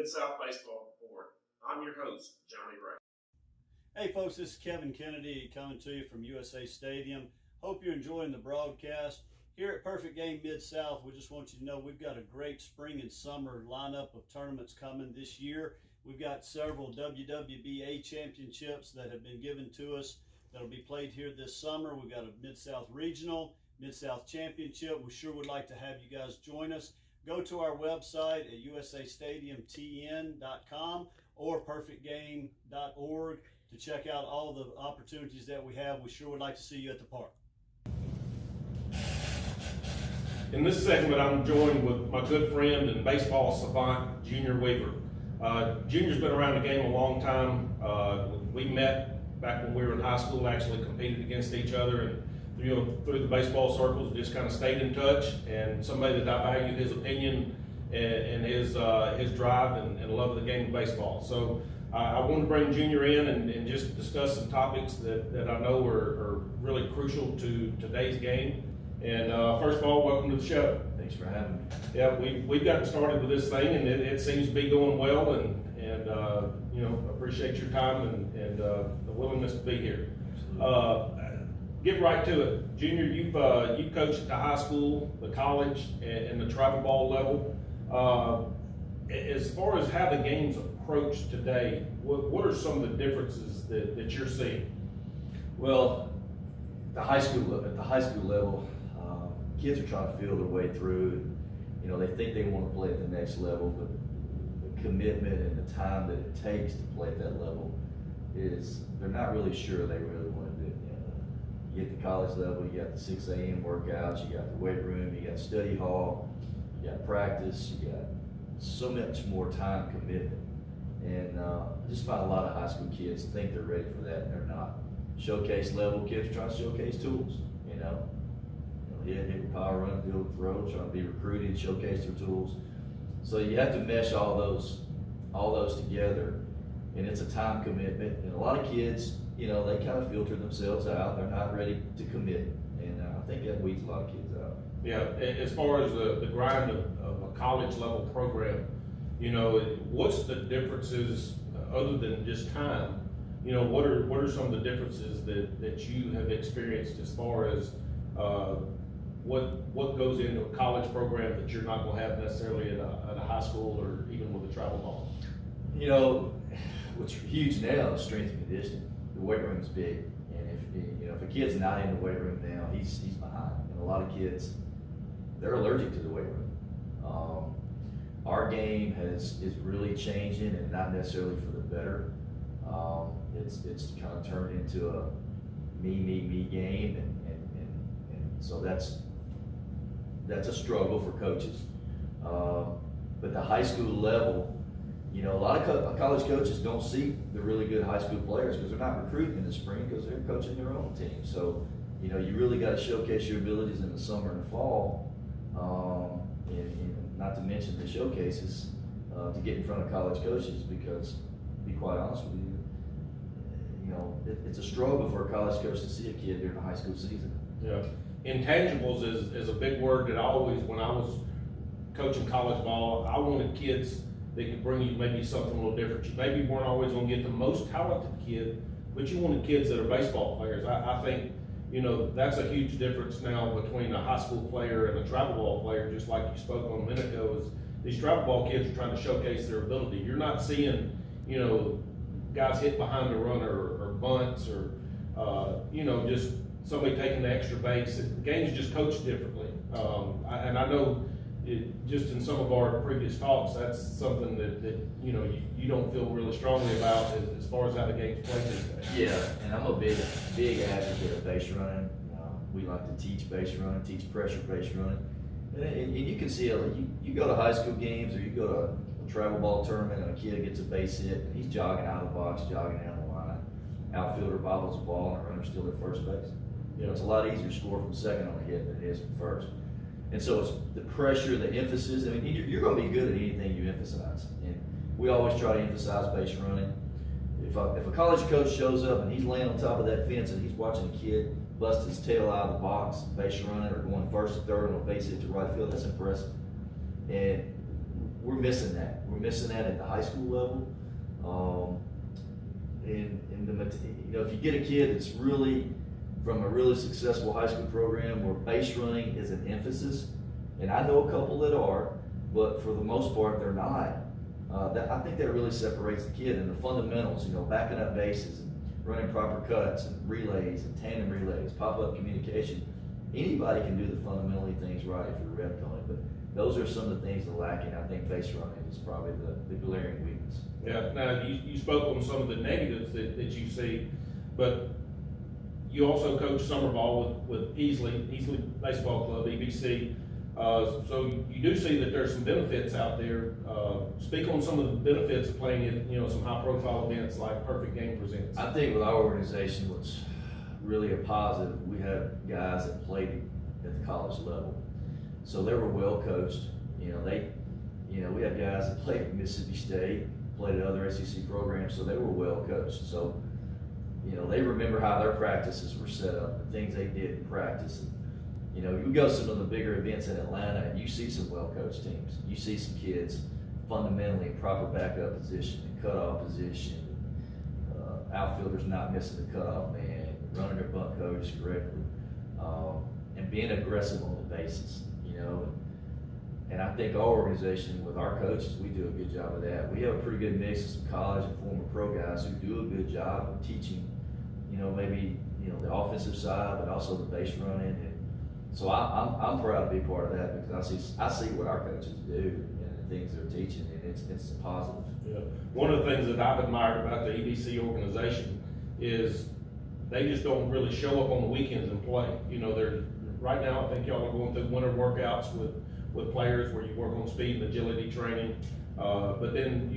Mid-South Baseball Board. I'm your host, Johnny Ray. Hey folks, this is Kevin Kennedy coming to you from USA Stadium. Hope you're enjoying the broadcast. Here at Perfect Game Mid-South, we just want you to know we've got a great spring and summer lineup of tournaments coming this year. We've got several WWBA championships that have been given to us that'll be played here this summer. We've got a Mid-South Regional, Mid-South Championship. We sure would like to have you guys join us. Go to our website at usastadiumtn.com or perfectgame.org to check out all the opportunities that we have. We sure would like to see you at the park. In this segment, I'm joined with my good friend and baseball savant, Junior Weaver. Junior's been around the game a long time. We met back when we were in high school, actually competed against each other, and through the baseball circles, just kind of stayed in touch, and somebody that I valued his opinion and his drive and love of the game of baseball. So I wanted to bring Junior in and just discuss some topics that I know are really crucial to today's game. And first of all, welcome to the show. Thanks for having me. Yeah, we've gotten started with this thing, and it seems to be going well, and appreciate your time and the willingness to be here. Get right to it, Junior. You've coached at the high school, the college, and the travel ball level. As far as how the game's approached today, what are some of the differences that you're seeing? Well, at the high school level, kids are trying to feel their way through. They think they want to play at the next level, but the commitment and the time that it takes to play at that level they're not really sure they really want to do it. You get to college level, you got the 6 a.m. workouts, you got the weight room, you got study hall, you got practice, you got so much more time commitment. And I just find a lot of high school kids think they're ready for that, and they're not. Showcase level kids are trying to showcase tools, hit with power, run, field, throw, trying to be recruited, showcase their tools. So you have to mesh all those together, and it's a time commitment. And a lot of kids, they kind of filter themselves out. They're not ready to commit, and I think that weeds a lot of kids out. Yeah, as far as the grind of a college level program, what's the differences other than just time? What are some of the differences that you have experienced as far as what goes into a college program that you're not going to have necessarily at a high school or even with a travel ball? What's huge now is strength and conditioning. The weight room is big, and if a kid's not in the weight room now, he's behind. And a lot of kids, they're allergic to the weight room. Our game is really changing, and not necessarily for the better. It's kind of turned into a me game, and so that's a struggle for coaches. But the high school level, a lot of college coaches don't see the really good high school players because they're not recruiting in the spring because they're coaching their own team. So, you really got to showcase your abilities in the summer and the fall, and not to mention the showcases to get in front of college coaches, because, to be quite honest with you, it's a struggle for a college coach to see a kid during the high school season. Yeah. Intangibles is a big word that when I was coaching college ball, I wanted kids that could bring you maybe something a little different. You maybe weren't always going to get the most talented kid, but you wanted kids that are baseball players. I think, that's a huge difference now between a high school player and a travel ball player, just like you spoke on a minute ago, is these travel ball kids are trying to showcase their ability. You're not seeing, guys hit behind the runner or bunts or, just somebody taking the extra base. The game's just coached differently. And I know just in some of our previous talks, that's something that you don't feel really strongly about as far as how the game's played these days. Yeah, and I'm a big advocate of base running. We like to teach base running, teach pressure base running. And you can see, you go to high school games or you go to a travel ball tournament and a kid gets a base hit, and he's jogging out of the box, jogging down the line. Outfielder bobbles the ball and the runner's still at first base. It's a lot easier to score from second on a hit than it is from first. And so it's the pressure, the emphasis. You're going to be good at anything you emphasize. And we always try to emphasize base running. If a college coach shows up and he's laying on top of that fence and he's watching a kid bust his tail out of the box, base running, or going first to third on a base hit to right field, that's impressive. And we're missing that. We're missing that at the high school level. If you get a kid that's really from a really successful high school program where base running is an emphasis, and I know a couple that are, but for the most part they're not. I think that really separates the kid, and the fundamentals, backing up bases and running proper cuts and relays and tandem relays, pop-up communication. Anybody can do the fundamentally things right if you're repped on it, but those are some of the things that are lacking. I think base running is probably the glaring weakness. Yeah, now you spoke on some of the negatives that you see, but you also coach summer ball with Easley Baseball Club, EBC. So you do see that there's some benefits out there. Speak on some of the benefits of playing in some high-profile events like Perfect Game Presents. I think with our organization, what's really a positive, we have guys that played at the college level, so they were well coached. We had guys that played at Mississippi State, played at other SEC programs, so they were well coached. So they remember how their practices were set up, the things they did in practice. You go to some of the bigger events in Atlanta and you see some well-coached teams. You see some kids fundamentally in proper backup position and cutoff position, outfielders not missing the cutoff man, running their bunt coverage correctly, and being aggressive on the bases, And I think our organization with our coaches, we do a good job of that. We have a pretty good mix of some college and former pro guys who do a good job of teaching, maybe the offensive side, but also the base running. And so I'm proud to be part of that because I see what our coaches do and the things they're teaching, and it's positive. Yeah. One of the things that I've admired about the EBC organization is they just don't really show up on the weekends and play. Right now I think y'all are going through winter workouts with players where you work on speed and agility training, but then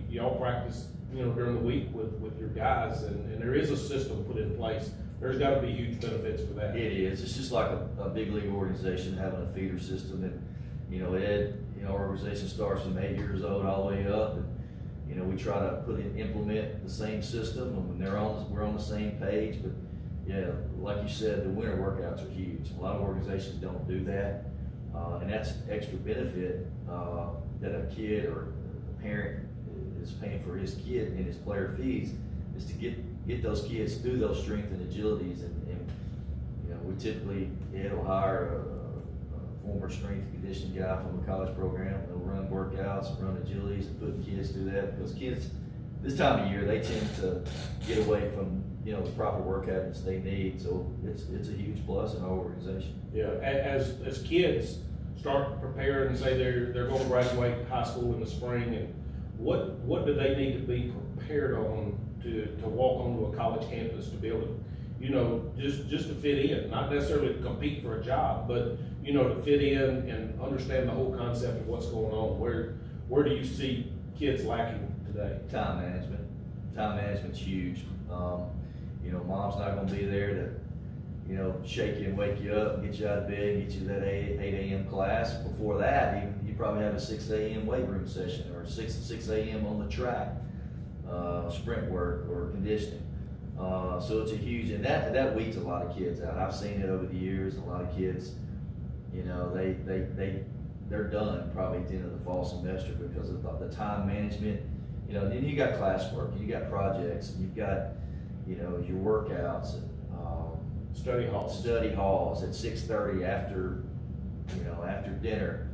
y'all practice during the week with your guys, and there is a system put in place. There's got to be huge benefits for that. It is. It's just like a big league organization having a feeder system, and our organization starts from 8 years old all the way up, and we try to implement the same system, and we're on the same page. But yeah, like you said, the winter workouts are huge. A lot of organizations don't do that, and that's extra benefit that a kid or a parent is paying for his kid in his player fees, is to get those kids through those strength and agilities, and we typically will hire a former strength and conditioning guy from a college program. They'll run workouts, run agilities, and put kids through that, because kids this time of year they tend to get away from the proper work habits they need. So it's a huge plus in our organization. Yeah, as kids start preparing and say they're going to graduate high school in the spring, and what do they need to be prepared on to walk onto a college campus, to be able to, just to fit in, not necessarily to compete for a job, but, to fit in and understand the whole concept of what's going on? Where do you see kids lacking today? Time management. Time management's huge. Mom's not going to be there to, shake you and wake you up and get you out of bed and get you to that 8 a.m. class. Before that, you probably have a 6 a.m. weight room session, or 6 a.m. on the track, sprint work or conditioning. So it's a huge, and that weeds a lot of kids out. I've seen it over the years. A lot of kids, they're done probably at the end of the fall semester because of the time management. Then you got classwork, and you got projects, and you've got, your workouts and Study halls at 6:30 after dinner.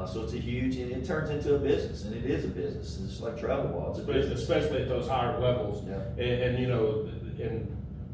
So it's a huge, and it turns into a business, and it is a business. It's like travel ball. It's a business. Especially at those higher levels. Yeah. And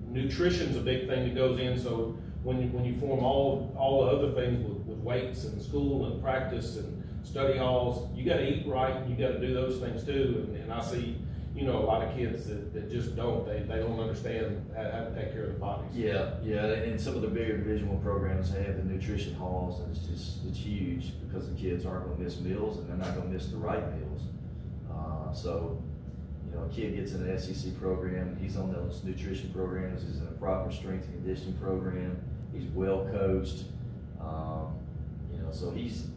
nutrition's a big thing that goes in. So when you form all the other things with weights and school and practice and study halls, you got to eat right, and you got to do those things too. And I see, a lot of kids that just don't. They don't understand how to take care of their bodies. Yeah. And some of the bigger Division I programs, they have the nutrition halls, and it's huge because the kids aren't going to miss meals, and they're not going to miss the right meals. So a kid gets in an SEC program, he's on those nutrition programs, he's in a proper strength and conditioning program, he's well coached, so he's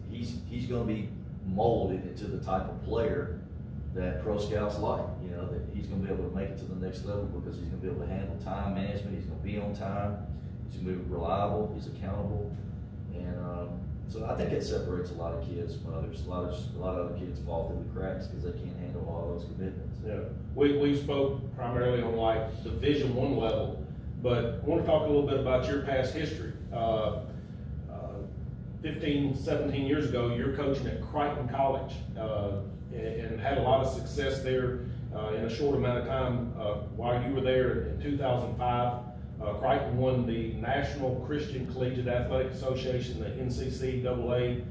going to be molded into the type of player that pro scouts like, that he's going to be able to make it to the next level because he's going to be able to handle time management, he's going to be on time, he's going to be reliable, he's accountable, and So I think it separates a lot of kids from others. A lot of other kids fall through the cracks because they can't handle all those commitments. Yeah, we spoke primarily on like Division I level, but I want to talk a little bit about your past history. 15, 17 years ago, you're coaching at Crichton College and had a lot of success there in a short amount of time. While you were there in 2005, Crichton won the National Christian Collegiate Athletic Association, the NCCAA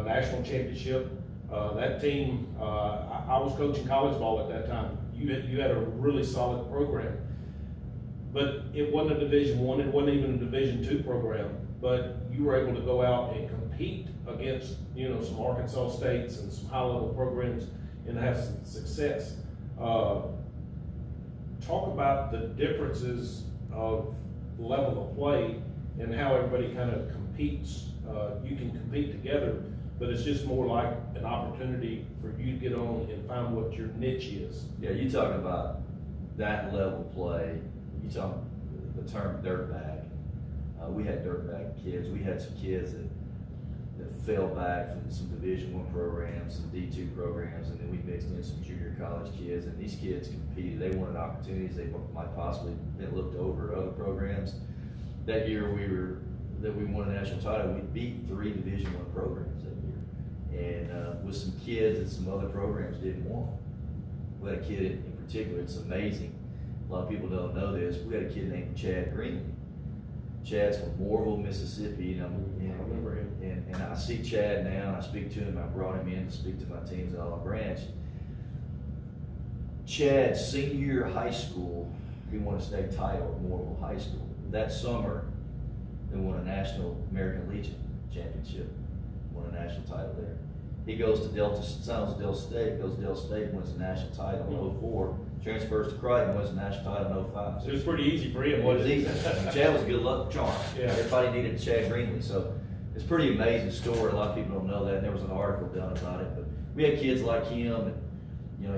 National Championship. That team, I was coaching college ball at that time. You had a really solid program, but it wasn't a Division I. It wasn't even a Division II program. But you were able to go out and compete against, some Arkansas States and some high-level programs and have some success. Talk about the differences of level of play and how everybody kind of competes. You can compete together, but it's just more like an opportunity for you to get on and find what your niche is. Yeah, you talking about that level play. You talking the term dirtbag. We had dirtbag kids. We had some kids that fell back from some Division I programs, some D2 programs, and then we mixed in some junior college kids. And these kids competed. They wanted opportunities. They might possibly been looked over at other programs. That year we won a national title. We beat 3 Division I programs that year, and with some kids that some other programs didn't want. We had a kid in particular. It's amazing. A lot of people don't know this. We had a kid named Chad Greenlee. Chad's from Moorville, Mississippi, and I remember him. And I see Chad now, and I speak to him. I brought him in to speak to my teams at Olive Branch. Chad's senior year of high school, he won a state title at Moorville High School. That summer, they won a National American Legion Championship, won a national title there. He goes to Delta State, wins the national title in 04. Transfers to Crichton, wins the national title in 05. So it was pretty easy for him, It was wasn't easy. it? Chad was a good luck charm. Yeah. Everybody needed Chad Greenlee. So it's a pretty amazing story. A lot of people don't know that. And there was an article done about it. But we had kids like him. And,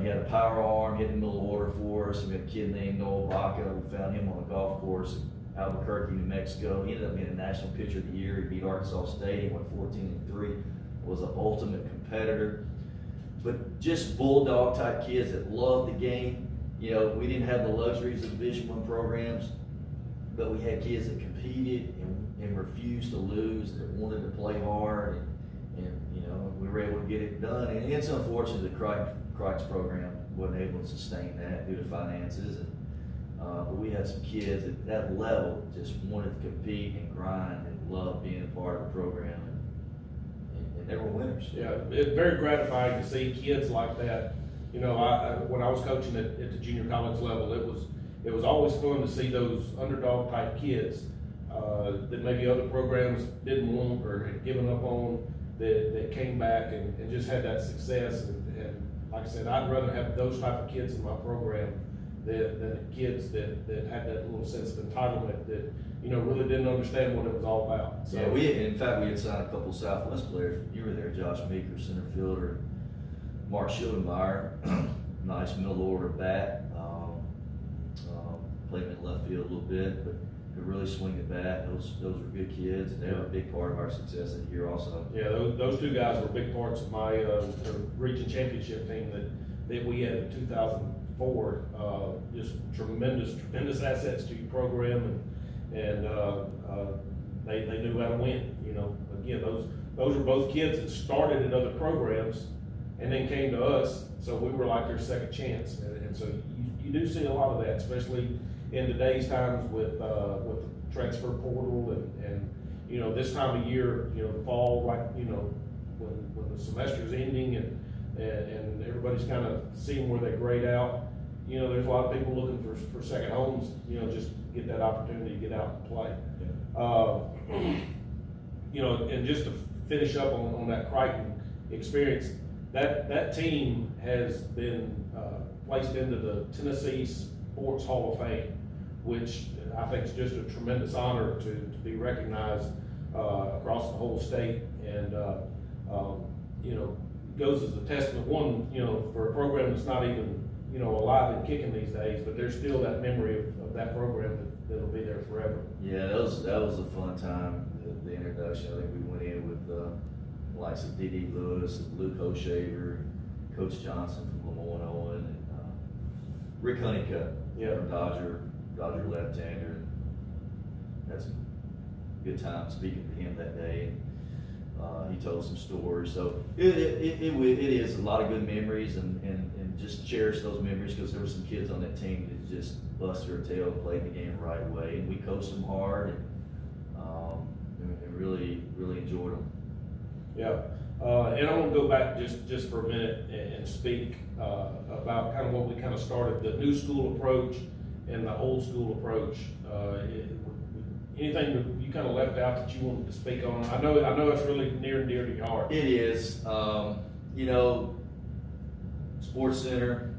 he had a power arm, hit the middle of the order for us. We had a kid named Noel Baca. We found him on a golf course in Albuquerque, New Mexico. He ended up being a national pitcher of the year. He beat Arkansas State. He went 14-3. Was an ultimate competitor. But just bulldog type kids that loved the game. We didn't have the luxuries of Division I programs, but we had kids that competed and refused to lose, that wanted to play hard, and we were able to get it done. And it's unfortunate that Crichton's program wasn't able to sustain that due to finances. But we had some kids at that level just wanted to compete and grind and loved being a part of the program, and they were winners. Yeah, it's very gratifying to see kids like that. When I was coaching at the junior college level, it was always fun to see those underdog type kids that maybe other programs didn't want or had given up on, that came back and just had that success. And like I said, I'd rather have those type of kids in my program than the kids that had that little sense of entitlement that really didn't understand what it was all about. So yeah, in fact we had signed a couple Southwest players. You were there, Josh Meeker, center fielder. Mark Schildenmeyer, nice middle order bat. Played him in left field a little bit, but could really swing the bat. Those were good kids, and they were a big part of our success that year also. Yeah, those 2 guys were big parts of my region championship team that we had in 2004. Just tremendous assets to your program, and they knew how to win. Again, those were both kids that started at other programs and then came to us, so we were like their second chance. And so you do see a lot of that, especially in today's times with the transfer portal and this time of year, the fall, when the semester's ending and everybody's kind of seeing where they grade out. There's a lot of people looking for second homes. Just get that opportunity to get out and play. And just to finish up on that Crichton experience. That team has been placed into the Tennessee Sports Hall of Fame, which I think is just a tremendous honor to be recognized across the whole state, and goes as a testament, for a program that's not even alive and kicking these days, but there's still that memory of that program that'll be there forever. Yeah, that was a fun time. the introduction. I think we went in with the likes of D.D. Lewis, Luke Hoshaver, Coach Johnson from Lemoyne Owen, and Rick Honeycutt from Dodger left-hander. Had some good time speaking to him that day. He told some stories. So it is a lot of good memories, and just cherish those memories, because there were some kids on that team that just busted their tail and played the game the right way, and we coached them hard, and really enjoyed them. Yeah, and I want to go back just for a minute and speak about kind of what we kind of started, the new school approach and the old school approach. Anything that you kind of left out that you wanted to speak on? I know it's really near and dear to your heart. It is. Sports Center,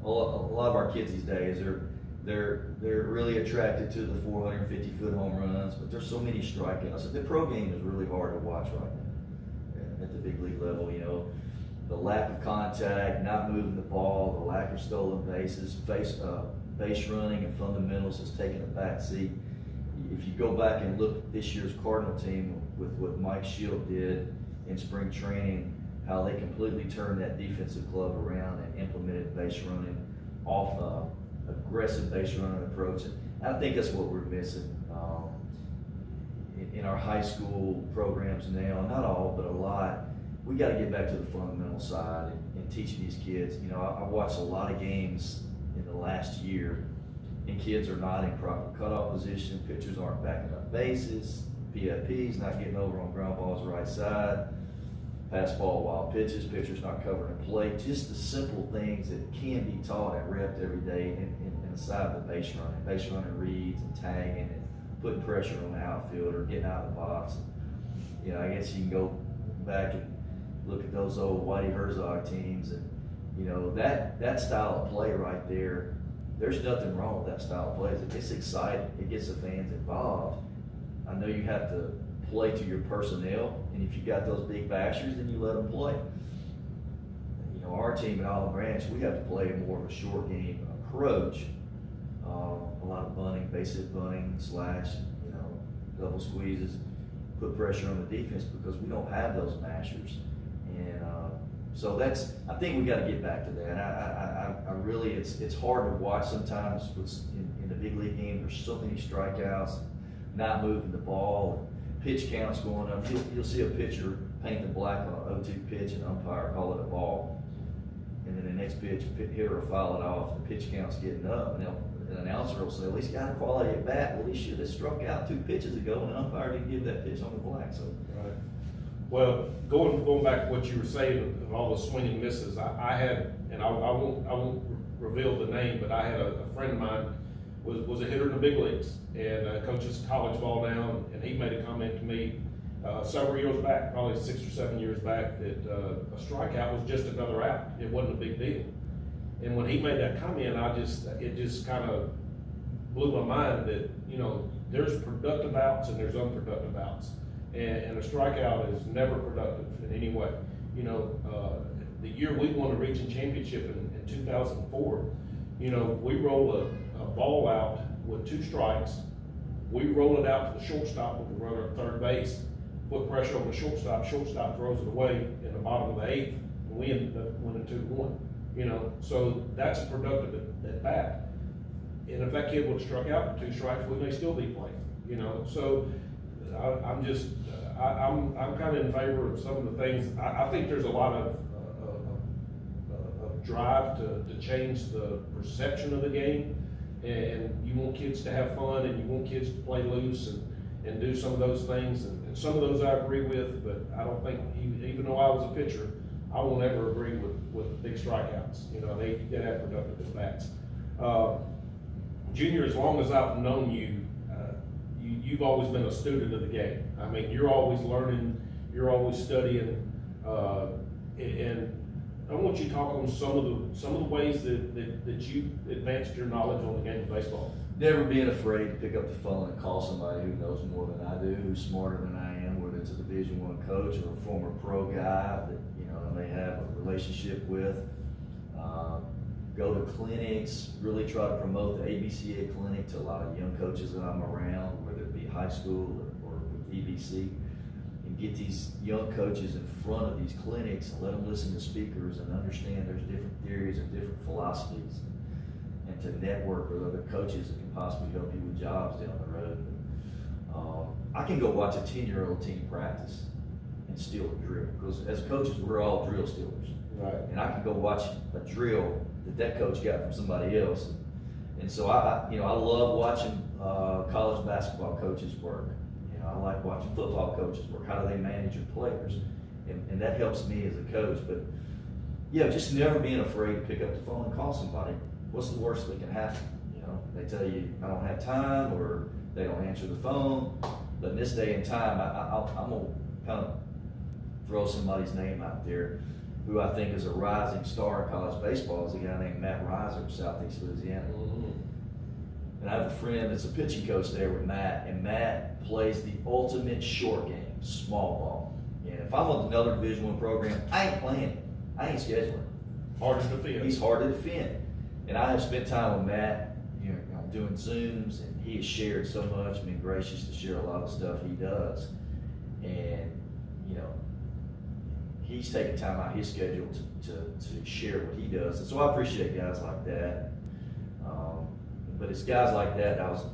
a lot of our kids these days they're really attracted to the 450-foot home runs, but there's so many strikeouts. The pro game is really hard to watch right now at the big league level. The lack of contact, not moving the ball, the lack of stolen bases, base running and fundamentals has taken a back seat. If you go back and look at this year's Cardinal team with what Mike Shield did in spring training, how they completely turned that defensive club around and implemented base running off aggressive base running approach. And I think that's what we're missing in our high school programs now. Not all, but a lot. We got to get back to the fundamental side and teaching these kids. I watched a lot of games in the last year, and kids are not in proper cutoff position. Pitchers aren't backing up bases. PFP's not getting over on ground balls right side. Pass ball wild pitches, pitchers not covering a plate. Just the simple things that can be taught and repped every day inside the base running. Base running reads and tagging and putting pressure on the outfielder, getting out of the box. I guess you can go back and look at those old Whitey Herzog teams, and that style of play right there. There's nothing wrong with that style of play. It's exciting. It gets the fans involved. I know you have to play to your personnel, and if you got those big bashers, then you let them play. Our team at Olive Branch, we have to play more of a short game approach. A lot of bunting, base hit bunting, slash, double squeezes, put pressure on the defense, because we don't have those mashers. And so I think we got to get back to that. I really, it's hard to watch sometimes in the big league game. There's so many strikeouts, not moving the ball, pitch counts going up. You'll see a pitcher paint the black on an 0-2 pitch and umpire call it a ball. And then the next pitch, hitter will foul it off, the pitch count's getting up, and an announcer will say, well, he's got a quality at bat. Well, he should have struck out 2 pitches ago, and the umpire didn't give that pitch on the black. So. Right. Well, going back to what you were saying of all the swinging misses, I had, and I won't reveal the name, but I had a friend of mine was a hitter in the big leagues and coaches college ball now, and he made a comment to me several years back, probably 6 or 7 years back, that a strikeout was just another out. It wasn't a big deal. And when he made that comment, it just kind of blew my mind that there's productive outs and there's unproductive outs. And a strikeout is never productive in any way. The year we won the region championship in 2004, we rolled a ball out with 2 strikes. We roll it out to the shortstop with the runner at third base, put pressure on the shortstop throws it away in the bottom of the 8th, and we ended up winning 2-1. So that's a productive at bat. And if that kid would have struck out with 2 strikes, we may still be playing. So I'm kind of in favor of some of the things. I think there's a lot of drive to change the perception of the game, and you want kids to have fun, and you want kids to play loose and do some of those things, and some of those I agree with, but I don't think, even though I was a pitcher, I won't ever agree with big strikeouts. They get have productive at bats. Junior, as long as I've known you, you've always been a student of the game. I mean, you're always learning, you're always studying, and I want you to talk on some of the ways that you advanced your knowledge on the game of baseball. Never being afraid to pick up the phone and call somebody who knows more than I do, who's smarter than I am, whether it's a Division I coach or a former pro guy that I may have a relationship with. Go to clinics, really try to promote the ABCA clinic to a lot of young coaches that I'm around, whether it be high school or with EBC, and get these young coaches in front of these clinics and let them listen to speakers and understand there's different theories and different philosophies, and to network with other coaches that can possibly help you with jobs down the road. I can go watch a 10-year-old team practice and steal a drill, because as coaches, we're all drill stealers. Right. And I can go watch a drill that coach got from somebody else. And so I love watching college basketball coaches work. I like watching football coaches work. How do they manage their players? And that helps me as a coach. But just never being afraid to pick up the phone and call somebody. What's the worst that can happen? They tell you I don't have time, or they don't answer the phone. But in this day and time, I'm gonna kind of throw somebody's name out there who I think is a rising star in college baseball. Is a guy named Matt Reiser of Southeast Louisiana. Mm-hmm. And I have a friend that's a pitching coach there with Matt, and Matt plays the ultimate short game, small ball. And if I'm on another Division I program, I ain't playing it. I ain't scheduling. Hard to defend. He's hard to defend. And I have spent time with Matt, doing Zooms, and he has shared so much, been gracious to share a lot of stuff he does. And, he's taking time out of his schedule to share what he does. And so I appreciate guys like that. But it's guys like that I was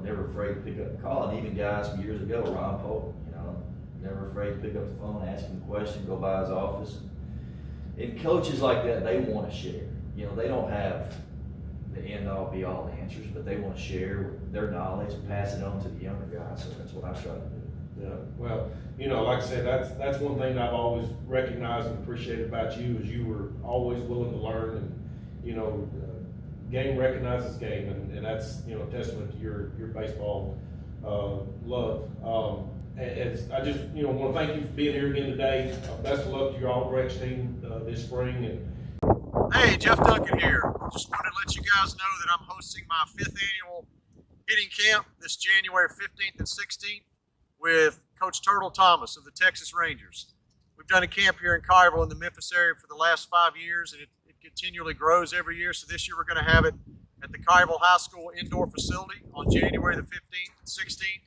never afraid to pick up the call. And even guys from years ago, Ron Polk, never afraid to pick up the phone, ask him a question, go by his office. And coaches like that, they want to share. They don't have the end-all, be-all answers, but they want to share their knowledge and pass it on to the younger guys. So that's what I try to do. Yeah, well, like I said, that's one thing I've always recognized and appreciated about you, is you were always willing to learn, and game recognizes game, and that's a testament to your baseball love. And I just want to thank you for being here again today. Best of luck to your All Breaks team this spring. And hey, Jeff Duncan here. Just wanted to let you guys know that I'm hosting my 5th annual hitting camp this January 15th and 16th with Coach Turtle Thomas of the Texas Rangers. We've done a camp here in Collierville in the Memphis area for the last 5 years, and it continually grows every year. So this year we're going to have it at the Collierville High School indoor facility on January the 15th and 16th.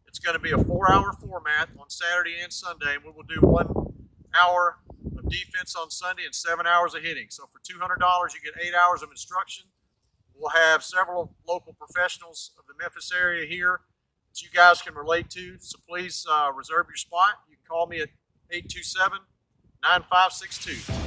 It's going to be a 4-hour format on Saturday and Sunday, and we will do 1 hour of defense on Sunday and 7 hours of hitting. So for $200, you get 8 hours of instruction. We'll have several local professionals of the Memphis area here that you guys can relate to. So please reserve your spot. You can call me at 827-9562.